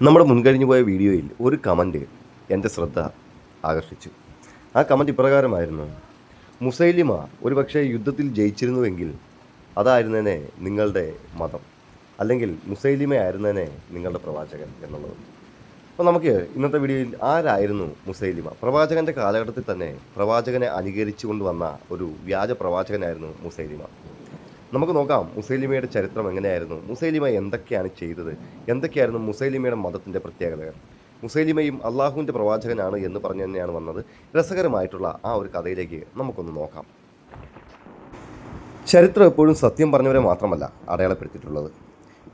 നമ്മുടെ മുൻകഴിഞ്ഞു പോയ വീഡിയോയിൽ ഒരു കമൻറ്റ് എൻ്റെ ശ്രദ്ധ ആകർഷിച്ചു. ആ കമൻറ്റ് ഇപ്രകാരമായിരുന്നു: മുസൈലിമ ഒരുപക്ഷെ യുദ്ധത്തിൽ ജയിച്ചിരുന്നുവെങ്കിൽ അതായിരുന്നേനെ നിങ്ങളുടെ മതം, അല്ലെങ്കിൽ മുസൈലിമയായിരുന്നേനെ നിങ്ങളുടെ പ്രവാചകൻ എന്നുള്ളത്. അപ്പോൾ നമുക്ക് ഇന്നത്തെ വീഡിയോയിൽ ആരായിരുന്നു മുസൈലിമ? പ്രവാചകൻ്റെ കാലഘട്ടത്തിൽ തന്നെ പ്രവാചകനെ അനുകരിച്ചു കൊണ്ടുവന്ന ഒരു വ്യാജ പ്രവാചകനായിരുന്നു മുസൈലിമ. നമുക്ക് നോക്കാം മുസൈലിമയുടെ ചരിത്രം എങ്ങനെയായിരുന്നു, മുസൈലിമ എന്തൊക്കെയാണ് ചെയ്തത്, എന്തൊക്കെയായിരുന്നു മുസൈലിമയുടെ മതത്തിൻ്റെ പ്രത്യേകതകൾ. മുസൈലിമയും അള്ളാഹുവിൻ്റെ പ്രവാചകനാണ് എന്ന് പറഞ്ഞു തന്നെയാണ് വന്നത്. രസകരമായിട്ടുള്ള ആ ഒരു കഥയിലേക്ക് നമുക്കൊന്ന് നോക്കാം. ചരിത്രം എപ്പോഴും സത്യം പറഞ്ഞവരെ മാത്രമല്ല അടയാളപ്പെടുത്തിയിട്ടുള്ളത്.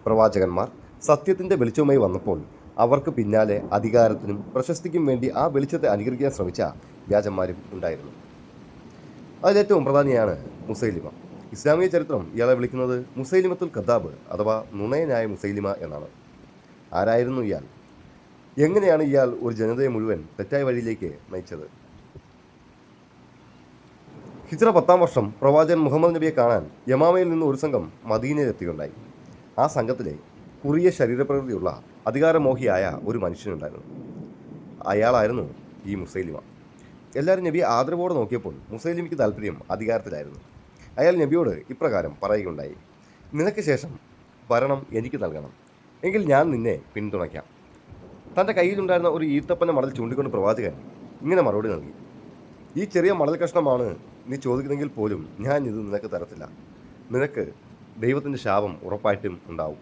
പ്രവാചകന്മാർ സത്യത്തിൻ്റെ വെളിച്ചവുമായി വന്നപ്പോൾ അവർക്ക് പിന്നാലെ അധികാരത്തിനും പ്രശസ്തിക്കും വേണ്ടി ആ വെളിച്ചത്തെ അനുകരിക്കാൻ ശ്രമിച്ച വ്യാജന്മാരും ഉണ്ടായിരുന്നു. അതിലേറ്റവും പ്രധാനിയാണ് മുസൈലിമ. ഇസ്ലാമിക ചരിത്രം ഇയാളെ വിളിക്കുന്നത് മുസൈലിമത്തുൽ കദ്ദാബ് അഥവാ നുണയനായ മുസൈലിമ എന്നാണ്. ആരായിരുന്നു ഇയാൾ? എങ്ങനെയാണ് ഇയാൾ ഒരു ജനതയെ മുഴുവൻ തെറ്റായ വഴിയിലേക്ക് നയിച്ചത്? ഹിജ്റ 10-ാം വർഷം പ്രവാചകൻ മുഹമ്മദ് നബിയെ കാണാൻ യമാമയിൽ നിന്ന് ഒരു സംഘം മദീനയിലെത്തിയുണ്ടായി. ആ സംഘത്തിലെ കുറിയ ശരീരപ്രകൃതിയുള്ള അധികാരമോഹിയായ ഒരു മനുഷ്യനുണ്ടായിരുന്നു. അയാളായിരുന്നു ഈ മുസൈലിമ. എല്ലാവരും നബിയെ ആദരവോടെ നോക്കിയപ്പോൾ മുസൈലിമയ്ക്ക് താല്പര്യം അധികാരത്തിലായിരുന്നു. അയാൾ നബിയോട് ഇപ്രകാരം പറയുകയുണ്ടായി: നിനക്ക് ശേഷം ഭരണം എനിക്ക് നൽകണം, എങ്കിൽ ഞാൻ നിന്നെ പിന്തുണയ്ക്കാം. തൻ്റെ കയ്യിലുണ്ടായിരുന്ന ഒരു ഈത്തപ്പന മടൽ ചൂണ്ടിക്കൊണ്ട് പ്രവാചകൻ ഇങ്ങനെ മറുപടി നൽകി: ഈ ചെറിയ മടൽ കഷ്ണമാണ് നീ ചോദിക്കുന്നെങ്കിൽ പോലും ഞാൻ ഇത് നിനക്ക് തരത്തില്ല. നിനക്ക് ദൈവത്തിൻ്റെ ശാപം ഉറപ്പായിട്ടും ഉണ്ടാവും.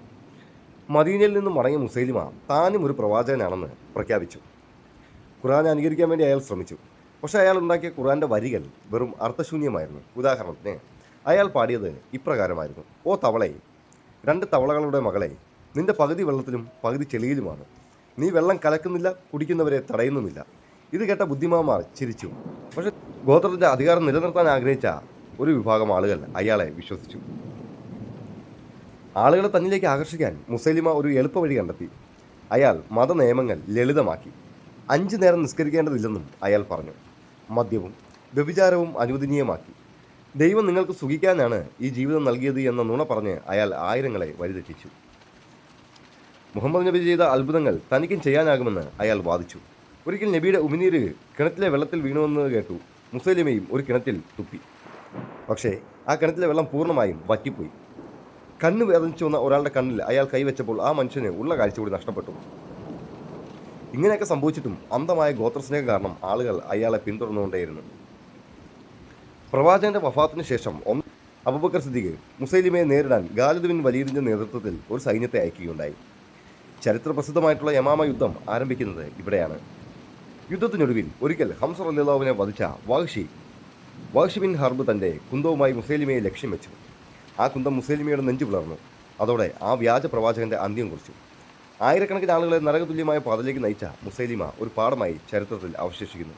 മദീനയിൽ നിന്നും മടങ്ങിയ മുസൈലിമ താനും ഒരു പ്രവാചകനാണെന്ന് പ്രഖ്യാപിച്ചു. ഖുർആൻ അനുകരിക്കാൻ വേണ്ടി അയാൾ ശ്രമിച്ചു. പക്ഷേ അയാൾ ഉണ്ടാക്കിയ ഖുർആൻ്റെ വരികൾ വെറും അർത്ഥശൂന്യമായിരുന്നു. ഉദാഹരണത്തിന് അയാൾ പാടിയത് ഇപ്രകാരമായിരുന്നു: ഓ തവളെ, 2 തവളകളുടെ മകളെ, നിന്റെ പകുതി വെള്ളത്തിലും പകുതി ചെളിയിലുമാണ്. നീ വെള്ളം കലക്കുന്നില്ല, കുടിക്കുന്നവരെ തടയുന്നുമില്ല. ഇത് കേട്ട ബുദ്ധിമാന്മാർ ചിരിച്ചു. പക്ഷേ ഗോത്രത്തിൻ്റെ അധികാരം നിലനിർത്താൻ ആഗ്രഹിച്ച ഒരു വിഭാഗം ആളുകൾ അയാളെ വിശ്വസിച്ചു. ആളുകളെ തന്നിലേക്ക് ആകർഷിക്കാൻ മുസൈലിമ ഒരു എളുപ്പ വഴി കണ്ടെത്തി. അയാൾ മതനിയമങ്ങൾ ലളിതമാക്കി. 5 നേരം നിസ്കരിക്കേണ്ടതില്ലെന്നും അയാൾ പറഞ്ഞു. മദ്യവും വ്യഭിചാരവും അനുവദനീയമാക്കി. ദൈവം നിങ്ങൾക്ക് സുഖിക്കാനാണ് ഈ ജീവിതം നൽകിയത് എന്ന നുണ പറഞ്ഞ് അയാൾ ആയിരങ്ങളെ വഴിതെറ്റിച്ചു. മുഹമ്മദ് നബി ചെയ്ത അത്ഭുതങ്ങൾ തനിക്കും ചെയ്യാനാകുമെന്ന് അയാൾ വാദിച്ചു. ഒരിക്കൽ നബിയുടെ ഉമിനീര് കിണറ്റിലെ വെള്ളത്തിൽ വീണുവെന്ന് കേട്ടു. മുസൈലിമയും ഒരു കിണറ്റിൽ തുപ്പി. പക്ഷേ ആ കിണറ്റിലെ വെള്ളം പൂർണ്ണമായും വറ്റിപ്പോയി. കണ്ണ് വേദനിച്ചു വന്ന ഒരാളുടെ കണ്ണിൽ അയാൾ കൈവച്ചപ്പോൾ ആ മനുഷ്യന് ഉള്ള കാഴ്ച കൂടി നഷ്ടപ്പെട്ടു. ഇങ്ങനെയൊക്കെ സംഭവിച്ചിട്ടും അന്ധമായ ഗോത്രസ്നേഹം കാരണം ആളുകൾ അയാളെ പിന്തുടർന്നുകൊണ്ടേയിരുന്നു. പ്രവാചകന്റെ വഫാത്തിന് ശേഷം അബൂബക്കർ സിദ്ദീഖ് മുസൈലിമയെ നേരിടാൻ ഖാലിദ് ബിൻ വലീദിന്റെ നേതൃത്വത്തിൽ ഒരു സൈന്യത്തെ അയക്കുകയുണ്ടായി. ചരിത്ര പ്രസിദ്ധമായിട്ടുള്ള യമാമ യുദ്ധം ആരംഭിക്കുന്നത് ഇവിടെയാണ്. യുദ്ധത്തിനൊടുവിൽ ഒരിക്കൽ ഹംസ റളിയല്ലാഹുവിനെ വധിച്ച വാഗ്ഷി ബിൻ ഹർബ് തൻ്റെ കുന്തവുമായി മുസൈലിമയെ ലക്ഷ്യം വെച്ചു. ആ കുന്തം മുസൈലിമയുടെ നെഞ്ചു പിളർന്നു. അതോടെ ആ വ്യാജ പ്രവാചകന്റെ അന്ത്യം കുറിച്ചു. ആയിരക്കണക്കിന് ആളുകളെ നരകതുല്യമായ പാതയിലേക്ക് നയിച്ച മുസൈലിമ ഒരു പാഠമായി ചരിത്രത്തിൽ അവശേഷിക്കുന്നു.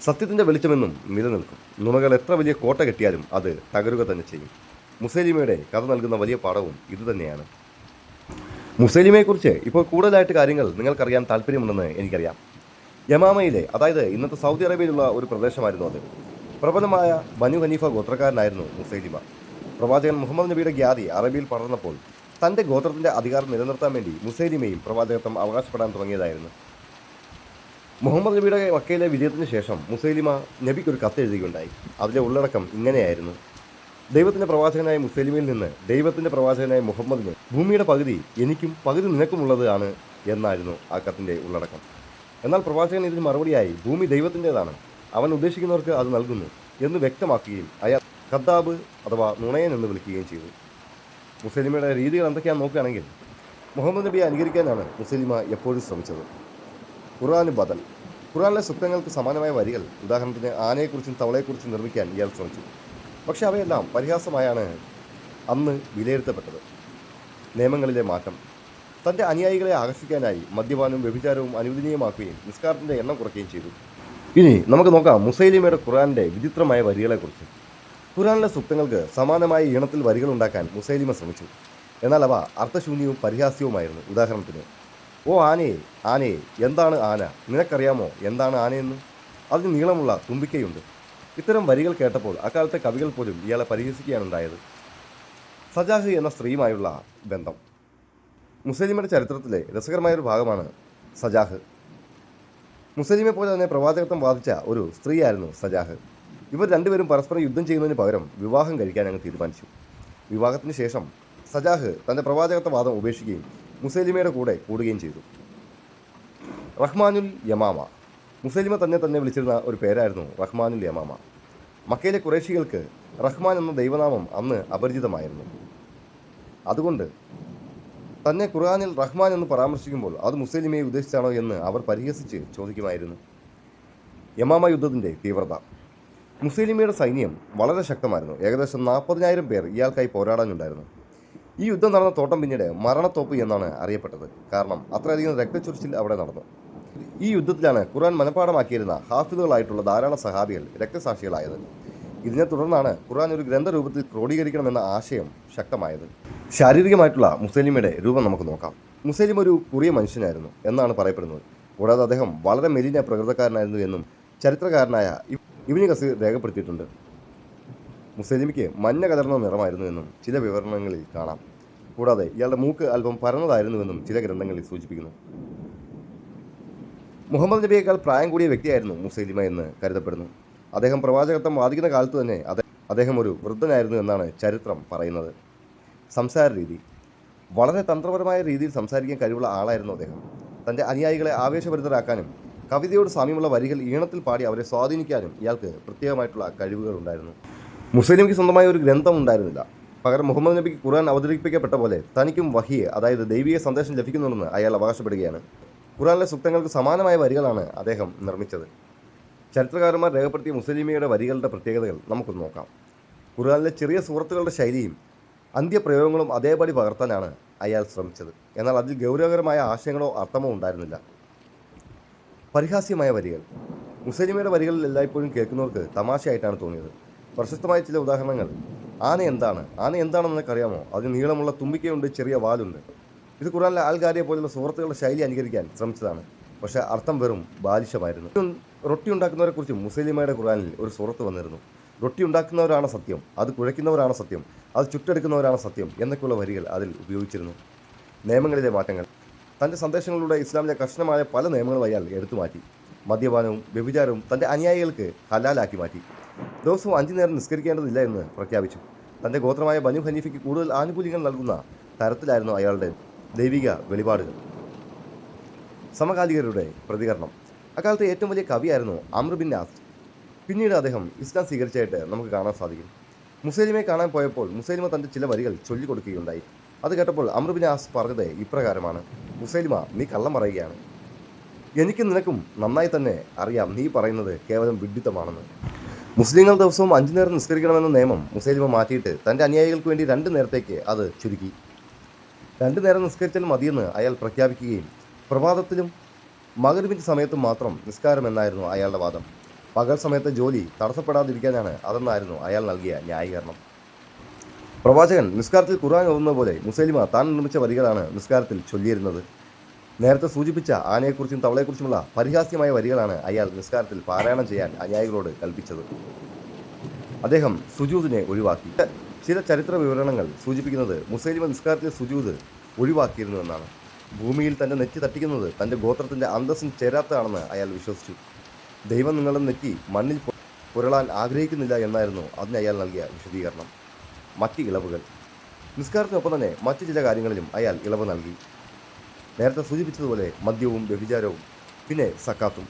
സത്യത്തിൻ്റെ വെളിച്ചമെന്നും നിലനിൽക്കും. നുണകൾ എത്ര വലിയ കോട്ട കെട്ടിയാലും അത് തകരുക തന്നെ ചെയ്യും. മുസൈലിമയുടെ കഥ നൽകുന്ന വലിയ പാഠവും ഇതുതന്നെയാണ്. മുസൈലിമയെക്കുറിച്ച് ഇപ്പോൾ കൂടുതലായിട്ട് കാര്യങ്ങൾ നിങ്ങൾക്കറിയാൻ താല്പര്യമുണ്ടെന്ന് എനിക്കറിയാം. യമാമയിലെ, അതായത് ഇന്നത്തെ സൗദി അറേബ്യയിലുള്ള ഒരു പ്രദേശമായിരുന്നു അത്. പ്രബലമായ ബനു ഹനീഫ ഗോത്രക്കാരനായിരുന്നു മുസൈലിമ. പ്രവാചകൻ മുഹമ്മദ് നബിയുടെ ഖ്യാതി അറബിയിൽ പടർന്നപ്പോൾ തൻ്റെ ഗോത്രത്തിൻ്റെ അധികാരം നിലനിർത്താൻ വേണ്ടി മുസൈലിമയും പ്രവാചകത്വം അവകാശപ്പെടാൻ തുടങ്ങിയതായിരുന്നു. മുഹമ്മദ് നബിയുടെ മക്കയിലെ വിജയത്തിന് ശേഷം മുസൈലിമ നബിക്കൊരു കത്ത് എഴുതുകയുണ്ടായി. അതിലെ ഉള്ളടക്കം ഇങ്ങനെയായിരുന്നു: ദൈവത്തിൻ്റെ പ്രവാചകനായ മുസൈലിമയിൽ നിന്ന് ദൈവത്തിൻ്റെ പ്രവാചകനായ മുഹമ്മദിന് ഭൂമിയുടെ പകുതി എനിക്കും പകുതി നിനക്കുമുള്ളതാണ് എന്നായിരുന്നു ആ കത്തിൻ്റെ ഉള്ളടക്കം. എന്നാൽ പ്രവാചകൻ ഇതിന് മറുപടിയായി ഭൂമി ദൈവത്തിൻ്റെതാണ്, അവൻ ഉദ്ദേശിക്കുന്നവർക്ക് അത് നൽകുന്നു എന്ന് വ്യക്തമാക്കുകയും അയാൾ കദ്ദാബ് അഥവാ നുണയൻ എന്ന് വിളിക്കുകയും ചെയ്തു. മുസൈലിമയുടെ രീതികൾ എന്തൊക്കെയാണെന്ന് നോക്കുകയാണെങ്കിൽ, മുഹമ്മദ് നബിയെ അനുകരിക്കാനാണ് മുസൈലിമ എപ്പോഴും ശ്രമിച്ചത്. ഖുർആന് ബദൽ, ഖുർആനിലെ സൂക്തങ്ങൾക്ക് സമാനമായ വരികൾ, ഉദാഹരണത്തിന് ആനയെക്കുറിച്ചും തവളയെക്കുറിച്ചും നിർമ്മിക്കാൻ ഇയാൾ ശ്രമിച്ചു. പക്ഷേ അവയെല്ലാം പരിഹാസമായാണ് അന്ന് വിലയിരുത്തപ്പെട്ടത്. നിയമങ്ങളിലെ മാറ്റം, തൻ്റെ അനുയായികളെ ആകർഷിക്കാനായി മദ്യപാനവും വ്യഭിചാരവും അനുവദനീയമാക്കുകയും നിസ്കാരത്തിൻ്റെ എണ്ണം കുറയ്ക്കുകയും ചെയ്തു. ഇനി നമുക്ക് നോക്കാം മുസൈലിമയുടെ ഖുർആനിൻ്റെ വിചിത്രമായ വരികളെക്കുറിച്ച്. ഖുർആനിലെ സൂക്തങ്ങൾക്ക് സമാനമായ ഈണത്തിൽ വരികൾ ഉണ്ടാക്കാൻ മുസൈലിമ ശ്രമിച്ചു. എന്നാൽ അവ അർത്ഥശൂന്യവും പരിഹാസ്യവുമായിരുന്നു. ഉദാഹരണത്തിന്, ഓ ആനയെ, ആനയെ, എന്താണ് ആന? നിനക്കറിയാമോ എന്താണ് ആനയെന്ന്? അതിന് നീളമുള്ള തുമ്പിക്കയുണ്ട്. ഇത്തരം വരികൾ കേട്ടപ്പോൾ അക്കാലത്തെ കവികൾ പോലും ഇയാളെ പരിഹസിക്കുകയാണുണ്ടായത്. സജാഹ് എന്ന സ്ത്രീയുമായുള്ള ബന്ധം. മുസ്ലിമിയുടെ ചരിത്രത്തിലെ രസകരമായൊരു ഭാഗമാണ് സജാഹ്. മുസ്ലിമെ പോലെ തന്നെ പ്രവാചകത്വം വാദിച്ച ഒരു സ്ത്രീയായിരുന്നു സജാഹ്. ഇവർ രണ്ടുപേരും പരസ്പരം യുദ്ധം ചെയ്യുന്നതിന് പകരം വിവാഹം കഴിക്കാൻ അങ്ങ് തീരുമാനിച്ചു. വിവാഹത്തിന് ശേഷം സജാഹ് തൻ്റെ പ്രവാചകത്വ വാദം ഉപേക്ഷിക്കുകയും മുസൈലിമയുടെ കൂടെ കൂടുകയും ചെയ്തു. റഹ്മാനുൽ യമാമ, മുസൈലിമ തന്നെ വിളിച്ചിരുന്ന ഒരു പേരായിരുന്നു റഹ്മാനുൽ യമാമ. മക്കയിലെ ഖുറൈശികൾക്ക് റഹ്മാൻ എന്ന ദൈവനാമം അന്ന് അപരിചിതമായിരുന്നു. അതുകൊണ്ട് തന്നെ ഖുർആനിൽ റഹ്മാൻ എന്ന് പരാമർശിക്കുമ്പോൾ അത് മുസൈലിമയെ ഉദ്ദേശിച്ചാണോ എന്ന് അവർ പരിഹസിച്ച് ചോദിക്കുമായിരുന്നു. യമാമ യുദ്ധത്തിൻ്റെ തീവ്രത. മുസൈലിമയുടെ സൈന്യം വളരെ ശക്തമായിരുന്നു. ഏകദേശം 40,000 പേർ ഇയാൾക്കായി പോരാടാനുണ്ടായിരുന്നു. ഈ യുദ്ധം നടന്ന തോട്ടം പിന്നീട് മരണത്തോപ്പ് എന്നാണ് അറിയപ്പെട്ടത്. കാരണം അത്രയധികം രക്തച്ചൊരിച്ചിൽ അവിടെ നടന്നു. ഈ യുദ്ധത്തിലാണ് ഖുർആൻ മനഃപ്പാഠമാക്കിയിരുന്ന ഹാഫിദുകളായിട്ടുള്ള ധാരാളം സഹാബികൾ രക്തസാക്ഷികളായത്. ഇതിനെ തുടർന്നാണ് ഖുർആൻ ഒരു ഗ്രന്ഥരൂപത്തിൽ ക്രോഡീകരിക്കണമെന്ന ആശയം ശക്തമായത്. ശാരീരികമായിട്ടുള്ള മുസൈലിമയുടെ രൂപം നമുക്ക് നോക്കാം. മുസൈലിമ ഒരു കുറിയ മനുഷ്യനായിരുന്നു എന്നാണ് പറയപ്പെടുന്നത്. കൂടാതെ അദ്ദേഹം വളരെ മെലിഞ്ഞ പ്രകൃതക്കാരനായിരുന്നു എന്നും ചരിത്രകാരനായ ഇബ്നു കസീർ രേഖപ്പെടുത്തിയിട്ടുണ്ട്. മുസൈലിമയ്ക്ക് മഞ്ഞ കലർന്ന നിറമായിരുന്നു എന്നും ചില വിവരണങ്ങളിൽ കാണാം. കൂടാതെ ഇയാളുടെ മൂക്ക് അല്പം പരന്നതായിരുന്നുവെന്നും ചില ഗ്രന്ഥങ്ങളിൽ സൂചിപ്പിക്കുന്നു. മുഹമ്മദ് നബിയേക്കാൾ പ്രായം കൂടിയ വ്യക്തിയായിരുന്നു മുസൈലിമ എന്ന് കരുതപ്പെടുന്നു. അദ്ദേഹം പ്രവാചകത്വം വാദിക്കുന്ന കാലത്ത് തന്നെ അദ്ദേഹം ഒരു വൃദ്ധനായിരുന്നു എന്നാണ് ചരിത്രം പറയുന്നത്. സംസാര രീതി. വളരെ തന്ത്രപരമായ രീതിയിൽ സംസാരിക്കാൻ കഴിവുള്ള ആളായിരുന്നു അദ്ദേഹം. തൻ്റെ അനുയായികളെ ആവേശഭരിതരാക്കാനും കവിതയോട് സാമ്യമുള്ള വരികൾ ഈണത്തിൽ പാടി അവരെ സ്വാധീനിക്കാനും ഇയാൾക്ക് പ്രത്യേകമായിട്ടുള്ള കഴിവുകളുണ്ടായിരുന്നു. മുസ്ലിംക്ക് സ്വന്തമായ ഒരു ഗ്രന്ഥം ഉണ്ടായിരുന്നില്ല. പകരം മുഹമ്മദ് നബിക്ക് ഖുർആൻ അവതരിപ്പിക്കപ്പെട്ട പോലെ തനിക്കും വഹിയെ, അതായത് ദൈവിക സന്ദേശം ലഭിക്കുന്നുണ്ടെന്ന് അയാൾ അവകാശപ്പെടുകയാണ്. ഖുർആനിലെ സൂക്തങ്ങൾക്ക് സമാനമായ വരികളാണ് അദ്ദേഹം നിർമ്മിച്ചത്. ചരിത്രകാരന്മാർ രേഖപ്പെടുത്തിയ മുസ്ലിമയുടെ വരികളുടെ പ്രത്യേകതകൾ നമുക്കൊന്ന് നോക്കാം. ഖുർആനിലെ ചെറിയ സൂറത്തുകളുടെ ശൈലിയും അന്ത്യപ്രയോഗങ്ങളും അതേപടി പകർത്താനാണ് അയാൾ ശ്രമിച്ചത്. എന്നാൽ അതിൽ ഗൗരവകരമായ ആശയങ്ങളോ അർത്ഥമോ ഉണ്ടായിരുന്നില്ല. പരിഹാസ്യമായ വരികൾ. മുസ്ലിമയുടെ വരികളിൽ എല്ലായ്പ്പോഴും കേൾക്കുന്നവർക്ക് തമാശയായിട്ടാണ് തോന്നിയത്. പ്രശസ്തമായ ചില ഉദാഹരണങ്ങൾ. ആന എന്താണെന്ന് നിനക്കറിയാമോ? അതിന് നീളമുള്ള തുമ്പിക്കയുണ്ട്, ചെറിയ വാലുണ്ട്. ഇത് ഖുർആനിലെ ആൽഗാരിയെ പോലുള്ള സൂറത്തുകളുടെ ശൈലി അനുകരിക്കാൻ ശ്രമിച്ചതാണ്. പക്ഷേ അർത്ഥം വെറും ബാലിശമായിരുന്നു. റൊട്ടി ഉണ്ടാക്കുന്നവരെക്കുറിച്ച് മുസ്ലിമയുടെ ഖുർആനിൽ ഒരു സൂറത്ത് വന്നിരുന്നു. റൊട്ടി ഉണ്ടാക്കുന്നവരാണ് സത്യം, അത് കുഴയ്ക്കുന്നവരാണ് സത്യം, അത് ചുട്ടെടുക്കുന്നവരാണ് സത്യം എന്നൊക്കെയുള്ള വരികൾ അതിൽ ഉപയോഗിച്ചിരുന്നു. നിയമങ്ങളിലെ മാറ്റങ്ങൾ. തൻ്റെ സന്ദേശങ്ങളിലൂടെ ഇസ്ലാമിലെ കർശനമായ പല നിയമങ്ങളും അയാൾ എടുത്തുമാറ്റി. മദ്യപാനവും വ്യഭിചാരവും തൻ്റെ അനുയായികൾക്ക് ഹലാലാക്കി മാറ്റി. ദിവസവും 5 നേരം നിസ്കരിക്കേണ്ടതില്ല എന്ന് പ്രഖ്യാപിച്ചു. തൻ്റെ ഗോത്രമായ ബനു ഹനീഫയ്ക്ക് കൂടുതൽ ആനുകൂല്യങ്ങൾ നൽകുന്ന തരത്തിലായിരുന്നു അയാളുടെ ദൈവിക വെളിപാടുകൾ. സമകാലികരുടെ പ്രതികരണം. അക്കാലത്തെ ഏറ്റവും വലിയ കവിയായിരുന്നു അംർ ബിൻ ആസ്. പിന്നീട് അദ്ദേഹം ഇസ്ലാം സ്വീകരിച്ചായിട്ട് നമുക്ക് കാണാൻ സാധിക്കും. മുസൈലിമയെ കാണാൻ പോയപ്പോൾ മുസൈലിമ തൻ്റെ ചില വരികൾ ചൊല്ലിക്കൊടുക്കുകയുണ്ടായി. അത് കേട്ടപ്പോൾ അംർ ബിൻ ആസ് പറഞ്ഞത് ഇപ്രകാരമാണ്: മുസൈലിമ, നീ കള്ളം പറയുകയാണ്. എനിക്കും നിനക്കും നന്നായി തന്നെ അറിയാം നീ പറയുന്നത് കേവലം വിഡ്ഢിത്തമാണെന്ന്. മുസ്ലിങ്ങൾ ദിവസവും 5 നേരം നിസ്കരിക്കണമെന്ന നിയമം മുസൈലിമ മാറ്റിയിട്ട് തൻ്റെ അനുയായികൾക്ക് വേണ്ടി 2 നേരത്തേക്ക് അത് ചുരുക്കി. 2 നേരം നിസ്കരിച്ചാൽ മതിയെന്ന് അയാൾ പ്രഖ്യാപിക്കുകയും പ്രഭാതത്തിലും മഗ്‌രിബിൻ്റെ സമയത്തും മാത്രം നിസ്കാരം എന്നായിരുന്നു അയാളുടെ വാദം. പകൽ സമയത്തെ ജോലി തടസ്സപ്പെടാതിരിക്കാനാണ് അതെന്നായിരുന്നു അയാൾ നൽകിയ ന്യായീകരണം. പ്രവാചകൻ നിസ്കാരത്തിൽ ഖുർആൻ ഓതുന്ന പോലെ മുസൈലിമ താൻ നിർമ്മിച്ച വരികളാണ് നിസ്കാരത്തിൽ ചൊല്ലിയിരുന്നത്. നേരത്തെ സൂചിപ്പിച്ച ആനയെക്കുറിച്ചും തവളയെക്കുറിച്ചുമുള്ള പരിഹാസ്യമായ വരികളാണ് അയാൾ നിസ്കാരത്തിൽ പാരായണം ചെയ്യാൻ അനുയായികളോട് കൽപ്പിച്ചത്. അദ്ദേഹം സുജൂദിനെ ഒഴിവാക്കി. ചില ചരിത്ര വിവരണങ്ങൾ സൂചിപ്പിക്കുന്നത് മുസൈലിമ നിസ്കാരത്തിലെ സുജൂദ് ഒഴിവാക്കിയിരുന്നു എന്നാണ്. ഭൂമിയിൽ തൻ്റെ നെറ്റി തട്ടിക്കുന്നത് തൻ്റെ ഗോത്രത്തിൻ്റെ അന്തസ്സിന് ചേരാത്തതാണെന്ന് അയാൾ വിശ്വസിച്ചു. ദൈവം നിങ്ങളുടെ നെറ്റി മണ്ണിൽ പുരളാൻ ആഗ്രഹിക്കുന്നില്ല എന്നായിരുന്നു അതിന് അയാൾ നൽകിയ വിശദീകരണം. മറ്റ് ഇളവുകൾ. നിസ്കാരത്തിനൊപ്പം തന്നെ മറ്റു ചില കാര്യങ്ങളിലും അയാൾ ഇളവ് നൽകി. നേരത്തെ സൂചിപ്പിച്ചതുപോലെ മദ്യവും വ്യഭിചാരവും പിന്നെ സക്കാത്തും.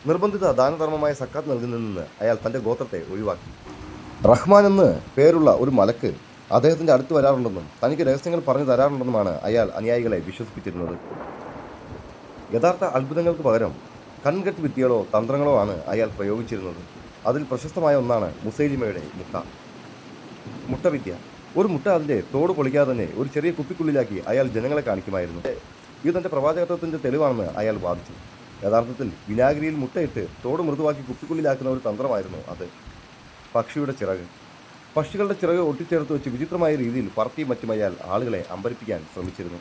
നിർബന്ധിത ദാനധർമ്മമായ സക്കാത്ത് നൽകുന്നതിൽ നിന്ന് അയാൾ തൻ്റെ ഗോത്രത്തെ ഒഴിവാക്കി. റഹ്മാൻ എന്ന് പേരുള്ള ഒരു മലക്ക് അദ്ദേഹത്തിൻ്റെ അടുത്ത് വരാറുണ്ടെന്നും തനിക്ക് രഹസ്യങ്ങൾ പറഞ്ഞു തരാറുണ്ടെന്നുമാണ് അയാൾ അനുയായികളെ വിശ്വസിപ്പിച്ചിരുന്നത്. യഥാർത്ഥ അത്ഭുതങ്ങൾക്ക് പകരം കൺകെട്ട് വിദ്യകളോ തന്ത്രങ്ങളോ ആണ് അയാൾ പ്രയോഗിച്ചിരുന്നത്. അതിൽ പ്രശസ്തമായ ഒന്നാണ് മുസൈലിമയുടെ മുട്ടവിദ്യ. ഒരു മുട്ട അതിൻ്റെ തോട് പൊളിക്കാതെ തന്നെ ഒരു ചെറിയ കുപ്പിക്കുള്ളിലാക്കി അയാൾ ജനങ്ങളെ കാണിക്കുമായിരുന്നു. ഇത് തൻ്റെ പ്രവാചകത്വത്തിൻ്റെ തെളിവാണെന്ന് അയാൾ വാദിച്ചു. യഥാർത്ഥത്തിൽ വിനാഗിരിയിൽ മുട്ടയിട്ട് തോട് മൃദുവാക്കി കുപ്പിക്കുള്ളിലാക്കുന്ന ഒരു തന്ത്രമായിരുന്നു അത്. പക്ഷിയുടെ ചിറക്. പക്ഷികളുടെ ചിറക് ഒട്ടിച്ചേർത്ത് വെച്ച് വിചിത്രമായ രീതിയിൽ പറത്തിയും മറ്റും അയാൾ ആളുകളെ അമ്പരിപ്പിക്കാൻ ശ്രമിച്ചിരുന്നു.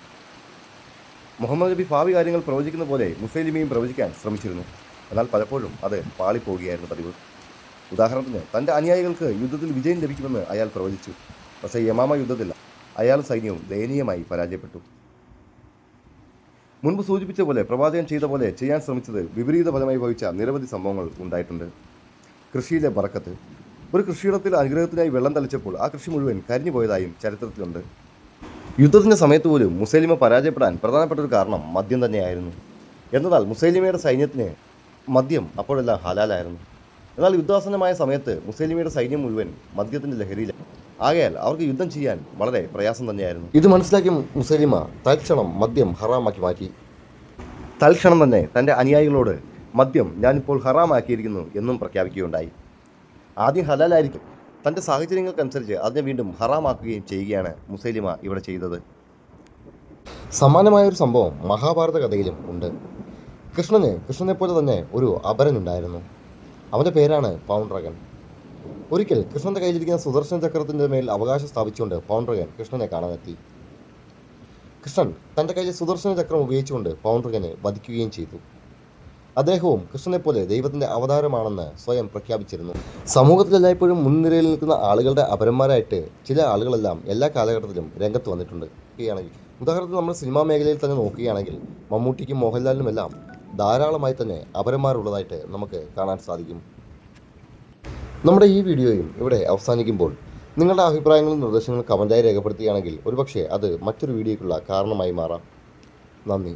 മുഹമ്മദ് നബി ഭാവി കാര്യങ്ങൾ പ്രവചിക്കുന്ന പോലെ മുസൈലിമയും പ്രവചിക്കാൻ ശ്രമിച്ചിരുന്നു. എന്നാൽ പലപ്പോഴും അത് പാളിപ്പോവുകയായിരുന്നു പതിവ്. ഉദാഹരണത്തിന് തൻ്റെ അനുയായികൾക്ക് യുദ്ധത്തിൽ വിജയം ലഭിക്കുമെന്ന് അയാൾ പ്രവചിച്ചു. പക്ഷേ യമാമ യുദ്ധത്തിൽ അയാളും സൈന്യവും ദയനീയമായി പരാജയപ്പെട്ടു. മുൻപ് സൂചിപ്പിച്ച പോലെ പ്രവാചകൻ ചെയ്ത പോലെ ചെയ്യാൻ ശ്രമിച്ചത് വിപരീത ഫലമായി ഭവിച്ച നിരവധി സംഭവങ്ങൾ ഉണ്ടായിട്ടുണ്ട്. കൃഷിയിലെ ബറക്കത്ത്. ഒരു കൃഷിയിടത്തിൽ അനുഗ്രഹത്തിനായി വെള്ളം തളിച്ചപ്പോൾ ആ കൃഷി മുഴുവൻ കരിഞ്ഞു പോയതായും ചരിത്രത്തിലുണ്ട്. യുദ്ധത്തിൻ്റെ സമയത്ത് പോലും മുസൈലിമ പരാജയപ്പെടാൻ പ്രധാനപ്പെട്ട ഒരു കാരണം മദ്യം തന്നെയായിരുന്നു. എന്നാൽ മുസൈലിമയുടെ സൈന്യത്തിന് മദ്യം അപ്പോഴെല്ലാം ഹലാലായിരുന്നു. എന്നാൽ യുദ്ധാസന്നമായ സമയത്ത് മുസൈലിമയുടെ സൈന്യം മുഴുവൻ മദ്യത്തിൻ്റെ ലഹരിയിലാണ്. ആകയാൽ അവർക്ക് യുദ്ധം ചെയ്യാൻ വളരെ പ്രയാസം തന്നെയായിരുന്നു. ഇത് മനസ്സിലാക്കിയ മുസൈലിമ തൽക്ഷണം മദ്യം ഹറാമാക്കി മാറ്റി. തൽക്ഷണം തന്നെ തൻ്റെ അനുയായികളോട് മദ്യം ഞാനിപ്പോൾ ഹറാമാക്കിയിരിക്കുന്നു എന്നും പ്രഖ്യാപിക്കുകയുണ്ടായി. ആദ്യം ഹലാലായിരിക്കും, തൻ്റെ സാഹചര്യങ്ങൾക്കനുസരിച്ച് അതിനെ വീണ്ടും ഹറാമാക്കുകയും ചെയ്യുകയാണ് മുസൈലിമ ഇവിടെ ചെയ്തത്. സമാനമായൊരു സംഭവം മഹാഭാരത കഥയിലും ഉണ്ട്. കൃഷ്ണനെ പോലെ തന്നെ ഒരു അപരനുണ്ടായിരുന്നു. അവൻ്റെ പേരാണ് പൗണ്ഡ്രകൻ. ഒരിക്കൽ കൃഷ്ണൻ്റെ കയ്യിലിരിക്കുന്ന സുദർശന ചക്രത്തിൻ്റെ മേൽ അവകാശം സ്ഥാപിച്ചുകൊണ്ട് പൗണ്ഡ്രകൻ കൃഷ്ണനെ കാണാനെത്തി. കൃഷ്ണൻ തൻ്റെ കയ്യിലെ സുദർശന ചക്രം ഉപയോഗിച്ചുകൊണ്ട് പൗണ്ഡ്രകനെ വധിക്കുകയും ചെയ്തു. അദ്ദേഹവും കൃഷ്ണനെപ്പോലെ ദൈവത്തിൻ്റെ അവതാരമാണെന്ന് സ്വയം പ്രഖ്യാപിച്ചിരുന്നു. സമൂഹത്തിൽ എല്ലായ്പ്പോഴും മുൻനിരയിൽ നിൽക്കുന്ന ആളുകളുടെ അപരന്മാരായിട്ട് ചില ആളുകളെല്ലാം എല്ലാ കാലഘട്ടത്തിലും രംഗത്ത് വന്നിട്ടുണ്ട്. ഉദാഹരണത്തിന് നമ്മൾ സിനിമാ മേഖലയിൽ തന്നെ നോക്കുകയാണെങ്കിൽ മമ്മൂട്ടിക്കും മോഹൻലാലിനുമെല്ലാം ധാരാളമായി തന്നെ അപരന്മാരുള്ളതായിട്ട് നമുക്ക് കാണാൻ സാധിക്കും. നമ്മുടെ ഈ വീഡിയോയും ഇവിടെ അവസാനിക്കുമ്പോൾ നിങ്ങളുടെ അഭിപ്രായങ്ങളും നിർദ്ദേശങ്ങളും കമൻറ്റായി രേഖപ്പെടുത്തുകയാണെങ്കിൽ ഒരുപക്ഷെ അത് മറ്റൊരു വീഡിയോയ്ക്കുള്ള കാരണമായി മാറാം. നന്ദി.